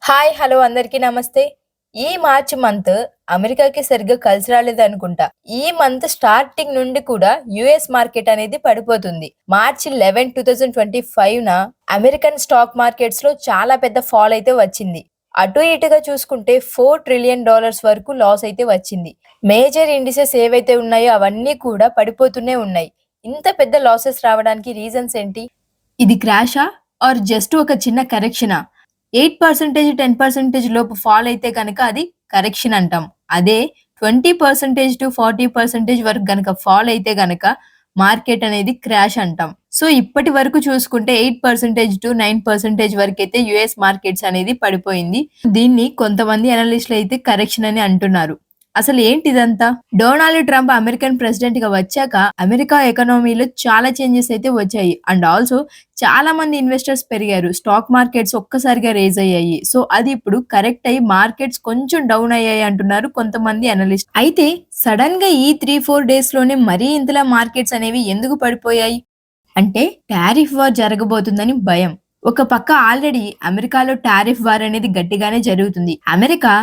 Hi! Hello! అందరికీ నమస్తే. ఈ మార్చ్ మంత్ అమెరికాకి సరిగ్గా కలిసి రాలేదనుకుంటా. ఈ మంత్ స్టార్టింగ్ నుండి కూడా యూఎస్ మార్కెట్ అనేది పడిపోతుంది. మార్చ్ 11, 2025న అమెరికన్ స్టాక్ మార్కెట్స్‌లో చాలా పెద్ద ఫాల్ అయితే వచ్చింది. అటు ఇటుగా చూసుకుంటే $4 ట్రిలియన్ వరకు లాస్ అయితే వచ్చింది. మేజర్ ఇండిసెస్ ఏవైతే ఉన్నాయో అవన్నీ కూడా పడిపోతూనే ఉన్నాయి. ఇంత పెద్ద లాసెస్ రావడానికి రీజన్స్ ఏంటి? ఇది క్రాషా? ఆర్ జస్ట్ ఒక చిన్న కరెక్షనా? 8% 10% లోపు ఫాల్ అయితే గనక అది కరెక్షన్ అంటాం. అదే 20% to 40% వరకు గనక ఫాల్ అయితే గనక మార్కెట్ అనేది క్రాష్ అంటాం. సో, ఇప్పటి వరకు చూసుకుంటే 8% to 9% వరకైతే యూఎస్ మార్కెట్స్ అనేది పడిపోయింది. దీన్ని కొంతమంది అనలిస్ట్‌లు అయితే కరెక్షన్ అని అంటున్నారు. అసలు ఏంటిదంతా? డొనాల్డ్ ట్రంప్ అమెరికన్ ప్రెసిడెంట్‌గా వచ్చాక అమెరికా ఎకానమీలో చాలా చేంజెస్ అయితే వచ్చాయి. అండ్ ఆల్సో చాలా మంది ఇన్వెస్టర్స్ పెరిగారు. స్టాక్ మార్కెట్స్ ఒక్కసారిగా రైజ్ అయ్యాయి. సో, అది ఇప్పుడు కరెక్ట్ అయ్యి మార్కెట్స్ కొంచెం డౌన్ అయ్యాయి అంటున్నారు కొంతమంది అనలిస్ట్. అయితే సడెన్‌గా ఈ 3, 4 డేస్‌లోనే మరీ ఇంతలా మార్కెట్స్ అనేవి ఎందుకు పడిపోయాయి? అంటే టారిఫ్ వార్ జరగబోతుందని భయం. ఒక పక్క ఆల్రెడీ అమెరికాలో టారిఫ్ వార్ అనేది గట్టిగానే జరుగుతుంది. అమెరికా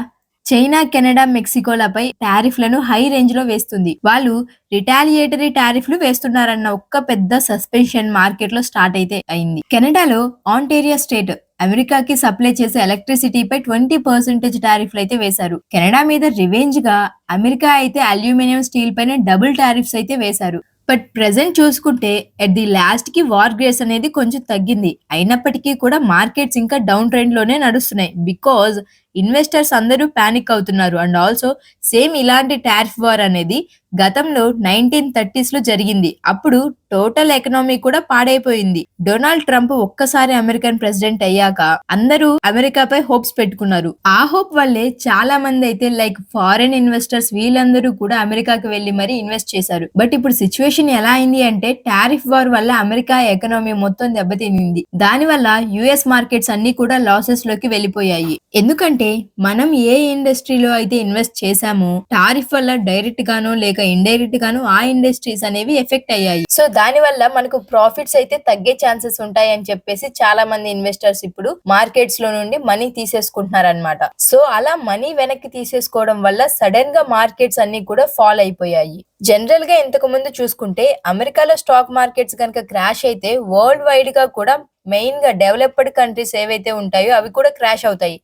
చైనా, కెనడా, మెక్సికోలపై టారిఫ్‌లను హై రేంజ్‌లో వేస్తుంది. వాళ్ళు రిటాలియేటరీ టారిఫ్‌లు వేస్తున్నారన్న ఒక్క పెద్ద సస్పెన్షన్ మార్కెట్‌లో స్టార్ట్ అయితే అయింది. కెనడాలో ఆంటారియో స్టేట్ అమెరికాకి సప్లై చేసే ఎలక్ట్రిసిటీపై 20% టారిఫ్‌లు అయితే వేశారు. కెనడా మీద రివెంజ్‌గా అమెరికా అయితే అల్యూమినియం, స్టీల్ పైన డబుల్ టారిఫ్స్ అయితే వేశారు. బట్ ప్రెజెంట్ చూసుకుంటే ఎట్ ది లాస్ట్‌కి వార్ గ్రేస్ అనేది కొంచెం తగ్గింది. అయినప్పటికీ కూడా మార్కెట్స్ ఇంకా డౌన్ ట్రెండ్‌లోనే నడుస్తున్నాయి. బికాజ్ ఇన్వెస్టర్స్ అందరూ పానిక్ అవుతున్నారు. అండ్ ఆల్సో సేమ్ ఇలాంటి టారిఫ్ వార్ అనేది గతంలో 1930స్‌లో జరిగింది. అప్పుడు టోటల్ ఎకనామీ కూడా పాడైపోయింది. డొనాల్డ్ ట్రంప్ ఒక్కసారి అమెరికన్ ప్రెసిడెంట్ అయ్యాక అందరూ అమెరికాపై హోప్స్ పెట్టుకున్నారు. ఆ హోప్ వల్లే చాలా మంది అయితే లైక్ ఫారెన్ ఇన్వెస్టర్స్ వీళ్ళందరూ కూడా అమెరికాకి వెళ్లి మరి ఇన్వెస్ట్ చేశారు. బట్ ఇప్పుడు సిచ్యువేషన్ ఎలా అయింది అంటే టారిఫ్ వార్ వల్ల అమెరికా ఎకనామీ మొత్తం దెబ్బతినింది. దానివల్ల యూఎస్ మార్కెట్స్ అన్ని కూడా లాసెస్ లోకి వెళ్ళిపోయాయి. ఎందుకంటే మనం ఏ ఇండస్ట్రీలో అయితే ఇన్వెస్ట్ చేశామో టారిఫ్ వల్ల డైరెక్ట్ గానో లేక ఇండైరెక్ట్ గానో ఆ ఇండస్ట్రీస్ అనేవి ఎఫెక్ట్ అయ్యాయి. సో దాని వల్ల మనకు ప్రాఫిట్స్ అయితే తగ్గే ఛాన్సెస్ ఉంటాయి అని చెప్పేసి చాలా మంది ఇన్వెస్టర్స్ ఇప్పుడు మార్కెట్స్ లో నుండి మనీ తీసేసుకుంటున్నారు అన్నమాట. సో అలా మనీ వెనక్కి తీసేసుకోవడం వల్ల సడన్ గా మార్కెట్స్ అన్ని కూడా ఫాల్ అయిపోయాయి. జనరల్ గా ఇంతకు ముందు చూసుకుంటే అమెరికాలో స్టాక్ మార్కెట్స్ కనుక క్రాష్ అయితే వరల్డ్ వైడ్ గా కూడా మెయిన్ గా డెవలప్డ్ కంట్రీస్ ఏవైతే ఉంటాయో అవి కూడా క్రాష్ అవుతాయి.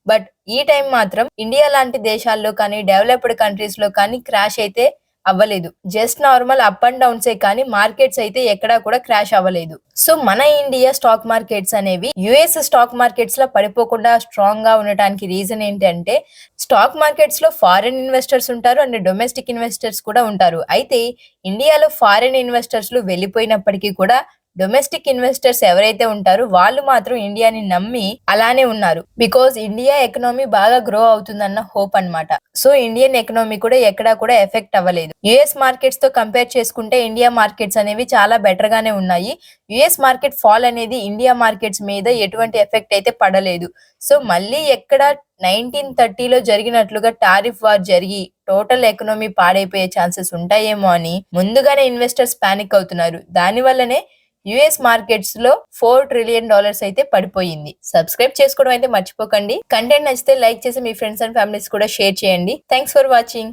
బట్ ఈ టైం మాత్రం ఇండియా లాంటి దేశాల్లో కానీ డెవలప్డ్ కంట్రీస్ లో కానీ క్రాష్ అయితే అవ్వలేదు. జస్ట్ నార్మల్ అప్ అండ్ డౌన్సే కానీ మార్కెట్స్ అయితే ఎక్కడా కూడా క్రాష్ అవ్వలేదు. సో మన ఇండియా స్టాక్ మార్కెట్స్ అనేవి యుఎస్ స్టాక్ మార్కెట్స్ లో పడిపోకుండా స్ట్రాంగ్ గా ఉండటానికి రీజన్ ఏంటంటే స్టాక్ మార్కెట్స్ లో ఫారిన్ ఇన్వెస్టర్స్ ఉంటారు అండ్ డొమెస్టిక్ ఇన్వెస్టర్స్ కూడా ఉంటారు. అయితే ఇండియాలో ఫారిన్ ఇన్వెస్టర్స్ వెళ్ళిపోయినప్పటికీ కూడా డొమెస్టిక్ ఇన్వెస్టర్స్ ఎవరైతే ఉంటారో వాళ్ళు మాత్రం ఇండియాని నమ్మి అలానే ఉన్నారు. బికాజ్ ఇండియా ఎకనామీ బాగా గ్రో అవుతుందన్న హోప్ అన్నమాట. సో ఇండియన్ ఎకనామీ కూడా ఎక్కడా కూడా ఎఫెక్ట్ అవ్వలేదు. యుఎస్ మార్కెట్స్ తో కంపేర్ చేసుకుంటే ఇండియా మార్కెట్స్ అనేవి చాలా బెటర్ గానే ఉన్నాయి. యుఎస్ మార్కెట్ ఫాల్ అనేది ఇండియా మార్కెట్స్ మీద ఎటువంటి ఎఫెక్ట్ అయితే పడలేదు. సో మళ్ళీ ఎక్కడ 1930లో జరిగినట్లుగా టారిఫ్ వార్ జరిగి టోటల్ ఎకనామీ పాడైపోయే ఛాన్సెస్ ఉంటాయేమో అని ముందుగానే ఇన్వెస్టర్స్ పానిక్ అవుతున్నారు. దాని వల్లనే యుఎస్ మార్కెట్స్ లో $4 ట్రిలియన్ అయితే పడిపోయింది. సబ్స్క్రైబ్ చేసుకోవడం అయితే మర్చిపోకండి. కంటెంట్ నచ్చితే లైక్ చేసి మీ ఫ్రెండ్స్ అండ్ ఫ్యామిలీస్ కూడా షేర్ చేయండి. Thanks for watching.